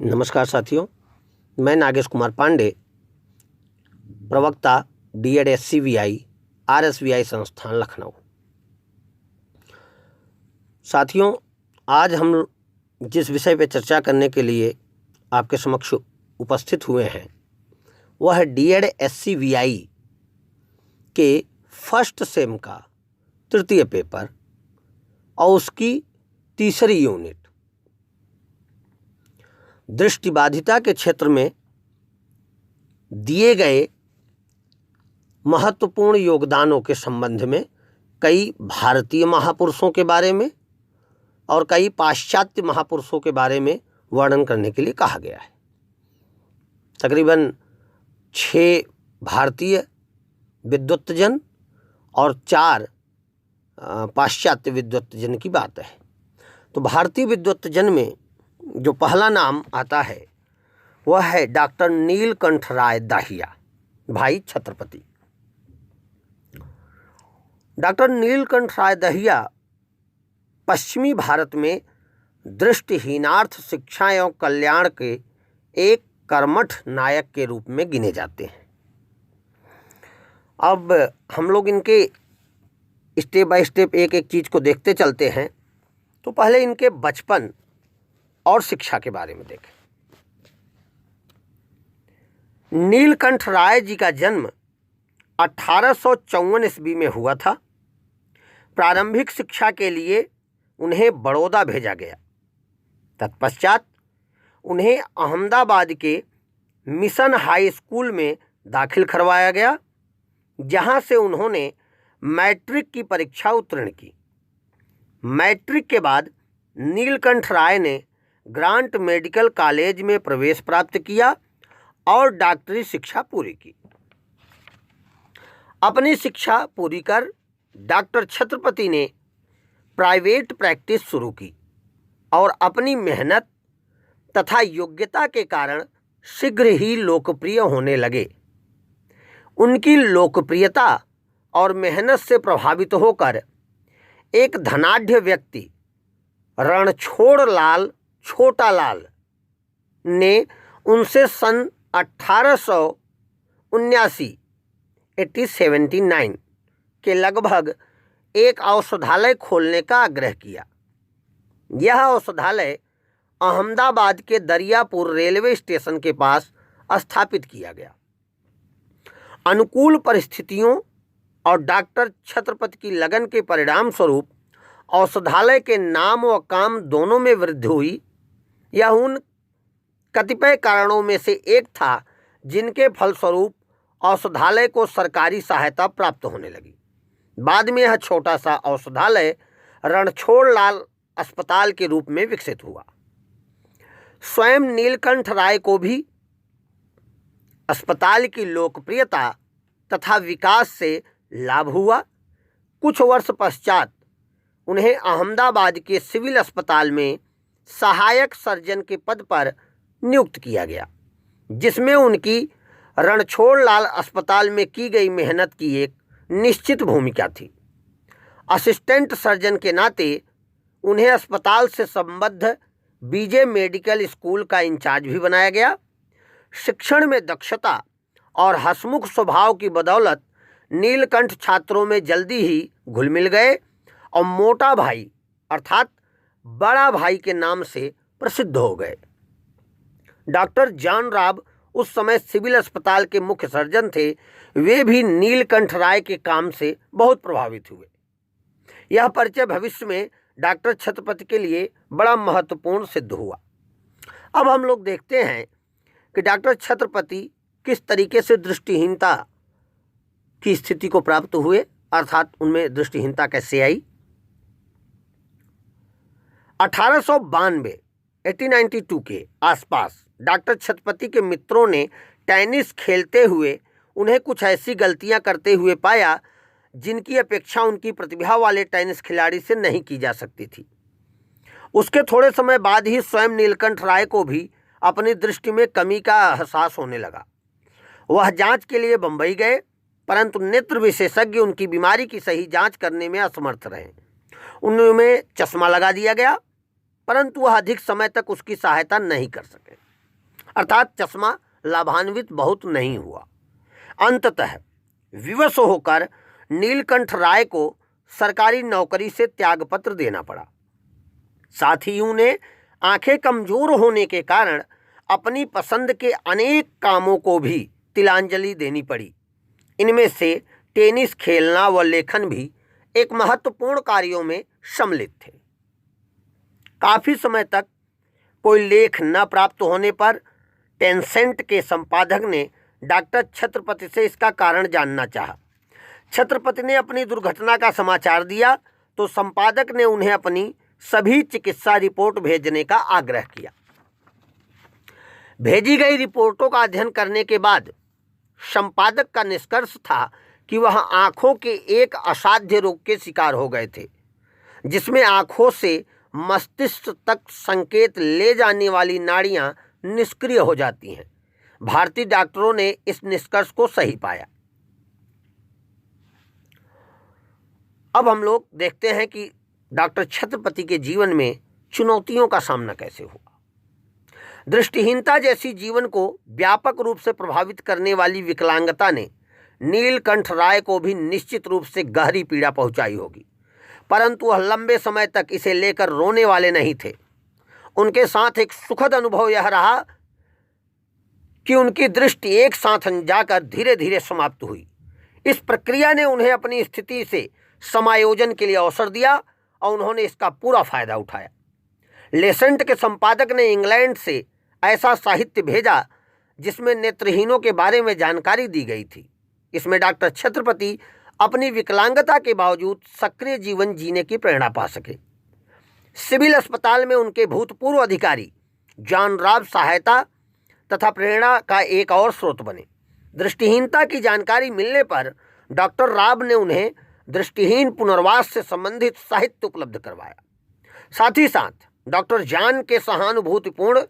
नमस्कार साथियों, मैं नागेश कुमार पांडे, प्रवक्ता डीएड SCVI RSVI संस्थान लखनऊ। साथियों, आज हम जिस विषय पर चर्चा करने के लिए आपके समक्ष उपस्थित हुए हैं वह है डीएड SCVI के फर्स्ट सेम का तृतीय पेपर और उसकी तीसरी यूनिट। दृष्टिबाधिता के क्षेत्र में दिए गए महत्वपूर्ण योगदानों के संबंध में कई भारतीय महापुरुषों के बारे में और कई पाश्चात्य महापुरुषों के बारे में वर्णन करने के लिए कहा गया है। तकरीबन 6 भारतीय विद्वत्तजन और 4 पाश्चात्य विद्वत्तजन की बात है। तो भारतीय विद्वत्तजन में जो पहला नाम आता है वह है डॉक्टर नीलकंठ राय दाहिया, भाई छत्रपति। डॉक्टर नीलकंठ राय दाहिया पश्चिमी भारत में दृष्टिहीनार्थ शिक्षा एवं कल्याण के एक कर्मठ नायक के रूप में गिने जाते हैं। अब हम लोग इनके स्टेप बाय स्टेप एक एक चीज़ को देखते चलते हैं। तो पहले इनके बचपन और शिक्षा के बारे में देखें। नीलकंठ राय जी का जन्म 1854 ईस्वी में हुआ था। प्रारंभिक शिक्षा के लिए उन्हें बड़ौदा भेजा गया। तत्पश्चात उन्हें अहमदाबाद के मिशन हाई स्कूल में दाखिल करवाया गया, जहां से उन्होंने मैट्रिक की परीक्षा उत्तीर्ण की। मैट्रिक के बाद नीलकंठ राय ने ग्रांट मेडिकल कॉलेज में प्रवेश प्राप्त किया और डॉक्टरी शिक्षा पूरी की। अपनी शिक्षा पूरी कर डॉक्टर छत्रपति ने प्राइवेट प्रैक्टिस शुरू की और अपनी मेहनत तथा योग्यता के कारण शीघ्र ही लोकप्रिय होने लगे। उनकी लोकप्रियता और मेहनत से प्रभावित होकर एक धनाढ्य व्यक्ति रणछोड़लाल छोटालाल ने उनसे सन 1879 के लगभग एक औषधालय खोलने का आग्रह किया। यह औषधालय अहमदाबाद के दरियापुर रेलवे स्टेशन के पास स्थापित किया गया। अनुकूल परिस्थितियों और डॉक्टर छत्रपति की लगन के परिणाम स्वरूप औषधालय के नाम व काम दोनों में वृद्धि हुई। यह उन कतिपय कारणों में से एक था जिनके फलस्वरूप औषधालय को सरकारी सहायता प्राप्त होने लगी। बाद में यह छोटा सा औषधालय रणछोड़लाल अस्पताल के रूप में विकसित हुआ। स्वयं नीलकंठ राय को भी अस्पताल की लोकप्रियता तथा विकास से लाभ हुआ। कुछ वर्ष पश्चात उन्हें अहमदाबाद के सिविल अस्पताल में सहायक सर्जन के पद पर नियुक्त किया गया, जिसमें उनकी रणछोड़लाल अस्पताल में की गई मेहनत की एक निश्चित भूमिका थी। असिस्टेंट सर्जन के नाते उन्हें अस्पताल से संबद्ध बीजे मेडिकल स्कूल का इंचार्ज भी बनाया गया। शिक्षण में दक्षता और हंसमुख स्वभाव की बदौलत नीलकंठ छात्रों में जल्दी ही घुल मिल गए और मोटा भाई अर्थात बड़ा भाई के नाम से प्रसिद्ध हो गए। डॉक्टर जॉन राब उस समय सिविल अस्पताल के मुख्य सर्जन थे। वे भी नीलकंठ राय के काम से बहुत प्रभावित हुए। यह परिचय भविष्य में डॉक्टर छत्रपति के लिए बड़ा महत्वपूर्ण सिद्ध हुआ। अब हम लोग देखते हैं कि डॉक्टर छत्रपति किस तरीके से दृष्टिहीनता की स्थिति को प्राप्त हुए, अर्थात उनमें दृष्टिहीनता कैसे आई। 1892 के आसपास डॉक्टर छत्रपति के मित्रों ने टेनिस खेलते हुए उन्हें कुछ ऐसी गलतियां करते हुए पाया जिनकी अपेक्षा उनकी प्रतिभा वाले टेनिस खिलाड़ी से नहीं की जा सकती थी। उसके थोड़े समय बाद ही स्वयं नीलकंठ राय को भी अपनी दृष्टि में कमी का एहसास होने लगा। वह जांच के लिए बंबई गए, परंतु नेत्र विशेषज्ञ उनकी बीमारी की सही जांच करने में असमर्थ रहे। उनमें चश्मा लगा दिया गया, परंतु वह अधिक समय तक उसकी सहायता नहीं कर सके। अर्थात चश्मा लाभान्वित बहुत नहीं हुआ। अंततः विवश होकर नीलकंठ राय को सरकारी नौकरी से त्यागपत्र देना पड़ा। साथ ही उन्हें आंखें कमजोर होने के कारण अपनी पसंद के अनेक कामों को भी तिलांजलि देनी पड़ी। इनमें से टेनिस खेलना व लेखन भी एक महत्वपूर्ण कार्यों में सम्मिलित थे। काफी समय तक कोई लेख न प्राप्त होने पर टेंसेंट के संपादक ने डॉक्टर छत्रपति से इसका कारण जानना चाहा। छत्रपति ने अपनी दुर्घटना का समाचार दिया तो संपादक ने उन्हें अपनी सभी चिकित्सा रिपोर्ट भेजने का आग्रह किया। भेजी गई रिपोर्टों का अध्ययन करने के बाद संपादक का निष्कर्ष था कि वह आंखों के एक असाध्य रोग के शिकार हो गए थे, जिसमें आंखों से मस्तिष्क तक संकेत ले जाने वाली नाड़ियां निष्क्रिय हो जाती हैं। भारतीय डॉक्टरों ने इस निष्कर्ष को सही पाया। अब हम लोग देखते हैं कि डॉक्टर छत्रपति के जीवन में चुनौतियों का सामना कैसे हुआ। दृष्टिहीनता जैसी जीवन को व्यापक रूप से प्रभावित करने वाली विकलांगता ने नीलकंठ राय को भी निश्चित रूप से गहरी पीड़ा पहुंचाई होगी, परंतु वह लंबे समय तक इसे लेकर रोने वाले नहीं थे। उनके साथ एक सुखद अनुभव यह रहा कि उनकी दृष्टि एक साथ जाकर धीरे धीरे समाप्त हुई। इस प्रक्रिया ने उन्हें अपनी स्थिति से समायोजन के लिए अवसर दिया और उन्होंने इसका पूरा फायदा उठाया। लेसेंट के संपादक ने इंग्लैंड से ऐसा साहित्य भेजा जिसमें नेत्रहीनों के बारे में जानकारी दी गई थी। इसमें डॉक्टर छत्रपति अपनी विकलांगता के बावजूद सक्रिय जीवन जीने की प्रेरणा पा सके। सिविल अस्पताल में उनके भूतपूर्व अधिकारी जॉन राब सहायता तथा प्रेरणा का एक और स्रोत बने। दृष्टिहीनता की जानकारी मिलने पर डॉक्टर राब ने उन्हें दृष्टिहीन पुनर्वास से संबंधित साहित्य उपलब्ध करवाया। साथ ही साथ डॉक्टर जॉन के सहानुभूतिपूर्ण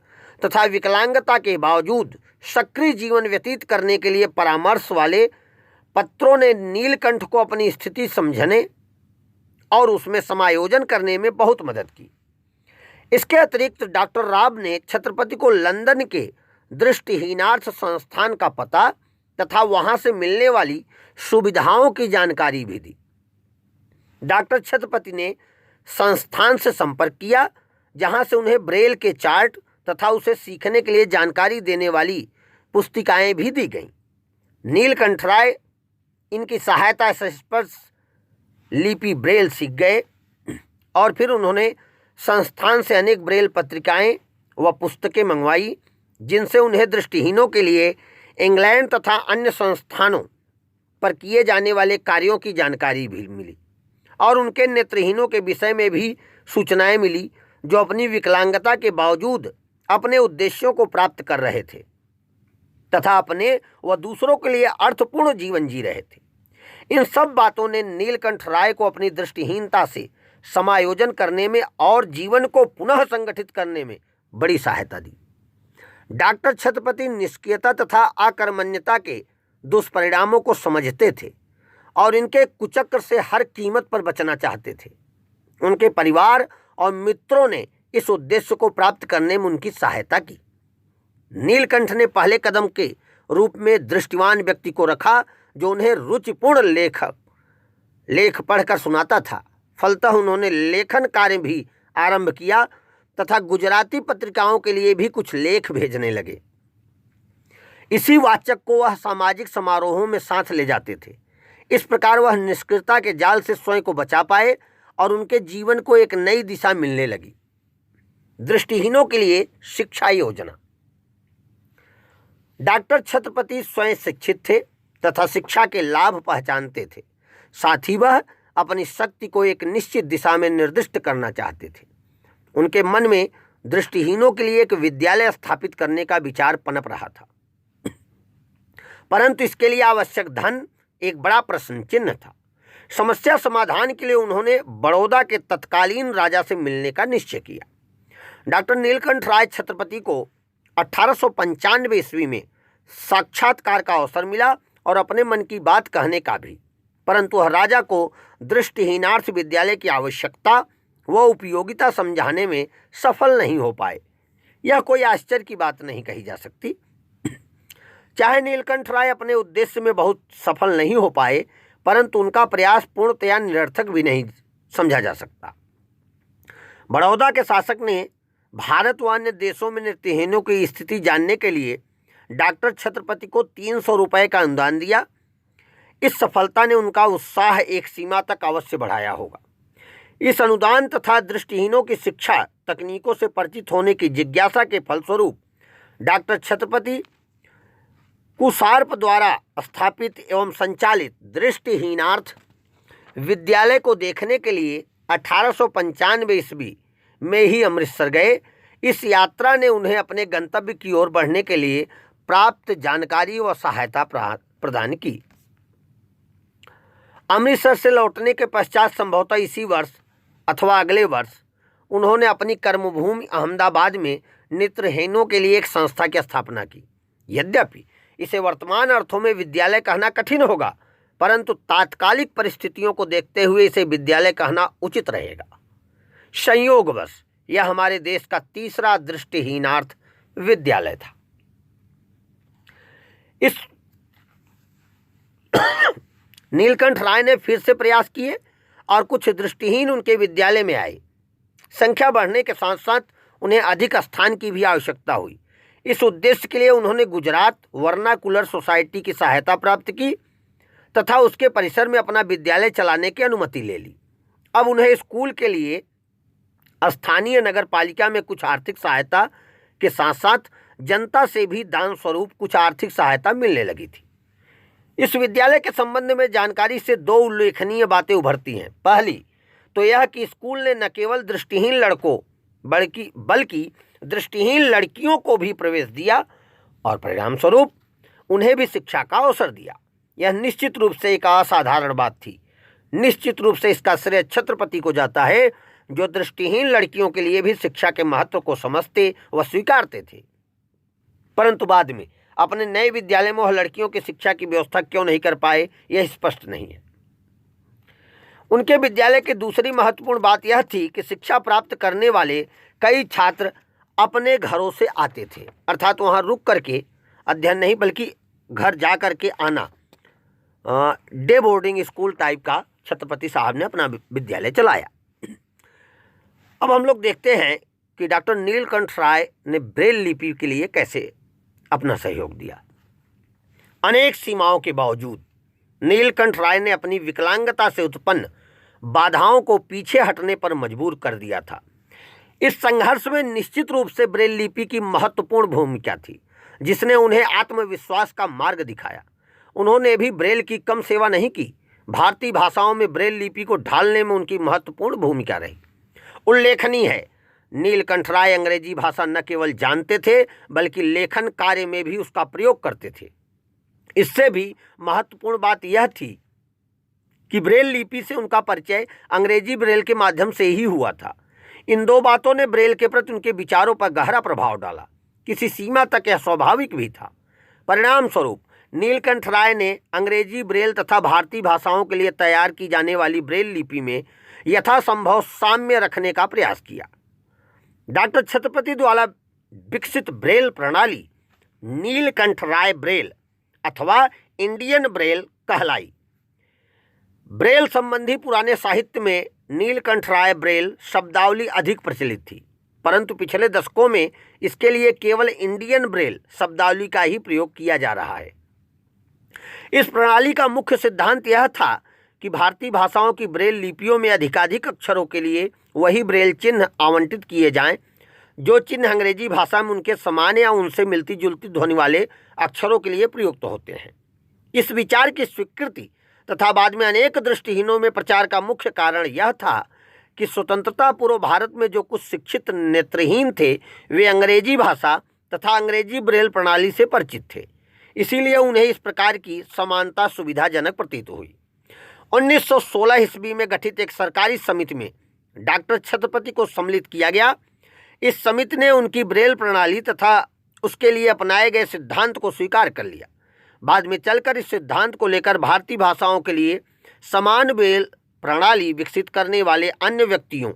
तथा विकलांगता के बावजूद सक्रिय जीवन व्यतीत करने के लिए परामर्श वाले पत्रों ने नीलकंठ को अपनी स्थिति समझने और उसमें समायोजन करने में बहुत मदद की। इसके अतिरिक्त डॉक्टर राब ने छत्रपति को लंदन के दृष्टिहीनार्थ संस्थान का पता तथा वहां से मिलने वाली सुविधाओं की जानकारी भी दी। डॉक्टर छत्रपति ने संस्थान से संपर्क किया, जहां से उन्हें ब्रेल के चार्ट तथा उसे सीखने के लिए जानकारी देने वाली पुस्तिकाएं भी दी गईं। नीलकंठ राय इनकी सहायता से स्पर्श लिपि ब्रेल सीख गए और फिर उन्होंने संस्थान से अनेक ब्रेल पत्रिकाएं व पुस्तकें मंगवाई, जिनसे उन्हें दृष्टिहीनों के लिए इंग्लैंड तथा अन्य संस्थानों पर किए जाने वाले कार्यों की जानकारी भी मिली और उनके नेत्रहीनों के विषय में भी सूचनाएं मिली, जो अपनी विकलांगता के बावजूद अपने उद्देश्यों को प्राप्त कर रहे थे तथा अपने व दूसरों के लिए अर्थपूर्ण जीवन जी रहे थे। इन सब बातों ने नीलकंठ राय को अपनी दृष्टिहीनता से समायोजन करने में और जीवन को पुनः संगठित करने में बड़ी सहायता दी। डॉक्टर छत्रपति निष्क्रियता तथा अकर्मण्यता के दुष्परिणामों को समझते थे और इनके कुचक्र से हर कीमत पर बचना चाहते थे। उनके परिवार और मित्रों ने इस उद्देश्य को प्राप्त करने में उनकी सहायता की। नीलकंठ ने पहले कदम के रूप में दृष्टिवान व्यक्ति को रखा, जो उन्हें रुचिपूर्ण लेख पढ़कर सुनाता था। फलतः उन्होंने लेखन कार्य भी आरंभ किया तथा गुजराती पत्रिकाओं के लिए भी कुछ लेख भेजने लगे। इसी वाचक को वह सामाजिक समारोहों में साथ ले जाते थे। इस प्रकार वह निष्क्रियता के जाल से स्वयं को बचा पाए और उनके जीवन को एक नई दिशा मिलने लगी। दृष्टिहीनों के लिए शिक्षा योजना। डॉक्टर छत्रपति स्वयं शिक्षित थे तथा शिक्षा के लाभ पहचानते थे। साथ ही वह अपनी शक्ति को एक निश्चित दिशा में निर्दिष्ट करना चाहते थे। उनके मन में दृष्टिहीनों के लिए एक विद्यालय स्थापित करने का विचार पनप रहा था, परंतु इसके लिए आवश्यक धन एक बड़ा प्रश्न चिन्ह था। समस्या समाधान के लिए उन्होंने बड़ौदा के तत्कालीन राजा से मिलने का निश्चय किया। डॉक्टर नीलकंठ राय छत्रपति को 1895 ईस्वी में साक्षात्कार का अवसर मिला और अपने मन की बात कहने का भी, परंतु वह राजा को दृष्टिहीनार्थ विद्यालय की आवश्यकता व उपयोगिता समझाने में सफल नहीं हो पाए। यह कोई आश्चर्य की बात नहीं कही जा सकती। चाहे नीलकंठ राय अपने उद्देश्य में बहुत सफल नहीं हो पाए, परंतु उनका प्रयास पूर्णतया निरर्थक भी नहीं समझा जा सकता। बड़ौदा के शासक ने भारत व अन्य देशों में नेत्रहीनों की स्थिति जानने के लिए डॉक्टर छत्रपति को 300 रुपये का अनुदान दिया। इस सफलता ने उनका उत्साह एक सीमा तक अवश्य बढ़ाया होगा। इस अनुदान तथा दृष्टिहीनों की शिक्षा तकनीकों से परिचित होने की जिज्ञासा के फलस्वरूप डॉक्टर छत्रपति कुशार्प द्वारा स्थापित एवं संचालित दृष्टिहीनार्थ विद्यालय को देखने के लिए 1895 ईस्वी में ही अमृतसर गए। इस यात्रा ने उन्हें अपने गंतव्य की ओर बढ़ने के लिए प्राप्त जानकारी व सहायता प्रदान की। अमृतसर से लौटने के पश्चात संभवतः इसी वर्ष अथवा अगले वर्ष उन्होंने अपनी कर्मभूमि अहमदाबाद में नेत्रहीनों के लिए एक संस्था की स्थापना की। यद्यपि इसे वर्तमान अर्थों में विद्यालय कहना कठिन होगा, परंतु तात्कालिक परिस्थितियों को देखते हुए इसे विद्यालय कहना उचित रहेगा। संयोगवश यह हमारे देश का तीसरा दृष्टिहीनार्थ विद्यालय था। इस नीलकंठ राय ने फिर से प्रयास किए और कुछ दृष्टिहीन उनके विद्यालय में आए। संख्या बढ़ने के साथ साथ उन्हें अधिक स्थान की भी आवश्यकता हुई। इस उद्देश्य के लिए उन्होंने गुजरात वर्नाकुलर सोसाइटी की सहायता प्राप्त की तथा उसके परिसर में अपना विद्यालय चलाने की अनुमति ले ली। अब उन्हें स्कूल के लिए स्थानीय नगर पालिका में कुछ आर्थिक सहायता के साथ साथ जनता से भी दान स्वरूप कुछ आर्थिक सहायता मिलने लगी थी। इस विद्यालय के संबंध में जानकारी से दो उल्लेखनीय बातें उभरती हैं। पहली तो यह कि स्कूल ने न केवल दृष्टिहीन लड़कों बल्कि दृष्टिहीन लड़कियों को भी प्रवेश दिया और परिणाम स्वरूप उन्हें भी शिक्षा का अवसर दिया। यह निश्चित रूप से एक असाधारण बात थी। निश्चित रूप से इसका श्रेय छत्रपति को जाता है, जो दृष्टिहीन लड़कियों के लिए भी शिक्षा के महत्व को समझते व स्वीकारते थे। परंतु बाद में अपने नए विद्यालय में वह लड़कियों की शिक्षा की व्यवस्था क्यों नहीं कर पाए, यह स्पष्ट नहीं है। उनके विद्यालय की दूसरी महत्वपूर्ण बात यह थी कि शिक्षा प्राप्त करने वाले कई छात्र अपने घरों से आते थे, अर्थात वहाँ रुक करके अध्ययन नहीं बल्कि घर जा कर के आना। डे बोर्डिंग स्कूल टाइप का छत्रपति साहब ने अपना विद्यालय चलाया। अब हम लोग देखते हैं कि डॉक्टर नीलकंठ राय ने ब्रेल लिपि के लिए कैसे अपना सहयोग दिया। अनेक सीमाओं के बावजूद नीलकंठ राय ने अपनी विकलांगता से उत्पन्न बाधाओं को पीछे हटने पर मजबूर कर दिया था। इस संघर्ष में निश्चित रूप से ब्रेल लिपि की महत्वपूर्ण भूमिका थी, जिसने उन्हें आत्मविश्वास का मार्ग दिखाया। उन्होंने भी ब्रेल की कम सेवा नहीं की। भारतीय भाषाओं में ब्रेल लिपि को ढालने में उनकी महत्वपूर्ण भूमिका रही। उल्लेखनीय है, नीलकंठ राय अंग्रेजी भाषा न केवल जानते थे बल्कि लेखन कार्य में भी उसका प्रयोग करते थे। इससे भी महत्वपूर्ण बात यह थी कि ब्रेल लिपि से उनका परिचय अंग्रेजी ब्रेल के माध्यम से ही हुआ था। इन दो बातों ने ब्रेल के प्रति उनके विचारों पर गहरा प्रभाव डाला। किसी सीमा तक यह स्वाभाविक भी था। परिणाम स्वरूप नीलकंठ राय ने अंग्रेजी ब्रेल तथा भारतीय भाषाओं के लिए तैयार की जाने वाली ब्रेल लिपि में यथासंभव साम्य रखने का प्रयास किया। डॉक्टर छत्रपति द्वारा विकसित ब्रेल प्रणाली नीलकंठ राय ब्रेल अथवा इंडियन ब्रेल कहलाई। ब्रेल संबंधी पुराने साहित्य में नीलकंठ राय ब्रेल शब्दावली अधिक प्रचलित थी, परंतु पिछले दशकों में इसके लिए केवल इंडियन ब्रेल शब्दावली का ही प्रयोग किया जा रहा है। इस प्रणाली का मुख्य सिद्धांत यह था कि भारतीय भाषाओं की ब्रेल लिपियों में अधिकाधिक अक्षरों के लिए वही ब्रेल चिन्ह आवंटित किए जाएं जो चिन्ह अंग्रेजी भाषा में उनके समान या उनसे मिलती जुलती ध्वनि वाले अक्षरों के लिए प्रयुक्त होते हैं। इस विचार की स्वीकृति तथा बाद में अनेक दृष्टिहीनों में प्रचार का मुख्य कारण यह था कि स्वतंत्रता पूर्व भारत में जो कुछ शिक्षित नेत्रहीन थे वे अंग्रेजी भाषा तथा अंग्रेजी ब्रेल प्रणाली से परिचित थे। इसीलिए उन्हें इस प्रकार की समानता सुविधाजनक प्रतीत हुई। 1916 ईस्वी में गठित एक सरकारी समिति में डॉक्टर छत्रपति को सम्मिलित किया गया। इस समिति ने उनकी ब्रेल प्रणाली तथा उसके लिए अपनाए गए सिद्धांत को स्वीकार कर लिया। बाद में चलकर इस सिद्धांत को लेकर भारतीय भाषाओं के लिए समान ब्रेल प्रणाली विकसित करने वाले अन्य व्यक्तियों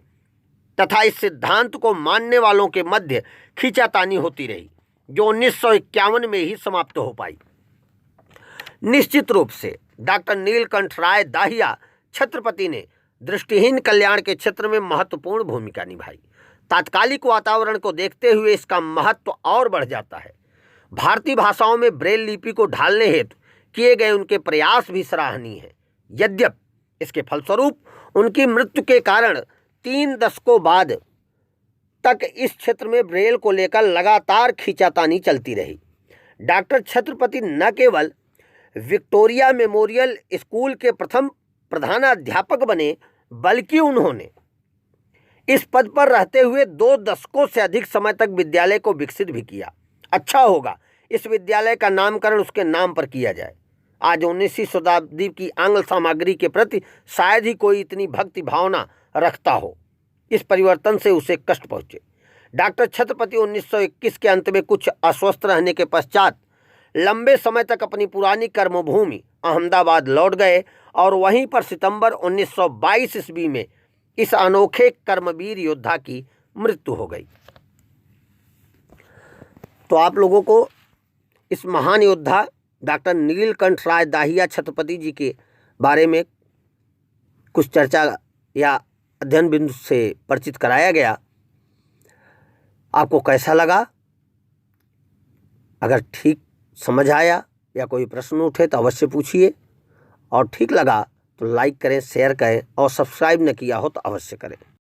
तथा इस सिद्धांत को मानने वालों के मध्य खींचातानी होती रही, जो 1951 में ही समाप्त हो पाई। निश्चित रूप से डॉक्टर नीलकंठ राय दाहिया छत्रपति ने दृष्टिहीन कल्याण के क्षेत्र में महत्वपूर्ण भूमिका निभाई। तात्कालिक वातावरण को देखते हुए इसका महत्व और बढ़ जाता है। भारतीय भाषाओं में ब्रेल लिपि को ढालने हेतु किए गए उनके प्रयास भी सराहनीय हैं। यद्यपि इसके फलस्वरूप उनकी मृत्यु के कारण 3 दशकों बाद तक इस क्षेत्र में ब्रेल को लेकर लगातार खींचातानी चलती रही। डॉक्टर छत्रपति न केवल विक्टोरिया मेमोरियल स्कूल के प्रथम प्रधानाध्यापक बने, बल्कि उन्होंने इस पद पर रहते हुए 2 दशकों से अधिक समय तक विद्यालय को विकसित भी किया। अच्छा होगा इस विद्यालय का नामकरण उसके नाम पर किया जाए। आज 19वीं शताब्दी की आंग्ल सामग्री के प्रति शायद ही कोई इतनी भक्ति भावना रखता हो। इस परिवर्तन से उसे कष्ट पहुँचे। डॉक्टर छत्रपति 1921 के अंत में कुछ अस्वस्थ रहने के पश्चात लंबे समय तक अपनी पुरानी कर्मभूमि अहमदाबाद लौट गए और वहीं पर सितंबर 1922 ईस्वी में इस अनोखे कर्मवीर योद्धा की मृत्यु हो गई। तो आप लोगों को इस महान योद्धा डॉक्टर नीलकंठ राय दाहिया छत्रपति जी के बारे में कुछ चर्चा या अध्ययन बिंदु से परिचित कराया गया। आपको कैसा लगा? अगर ठीक समझ आया या कोई प्रश्न उठे तो अवश्य पूछिए, और ठीक लगा तो लाइक करें, शेयर करें, और सब्सक्राइब न किया हो तो अवश्य करें।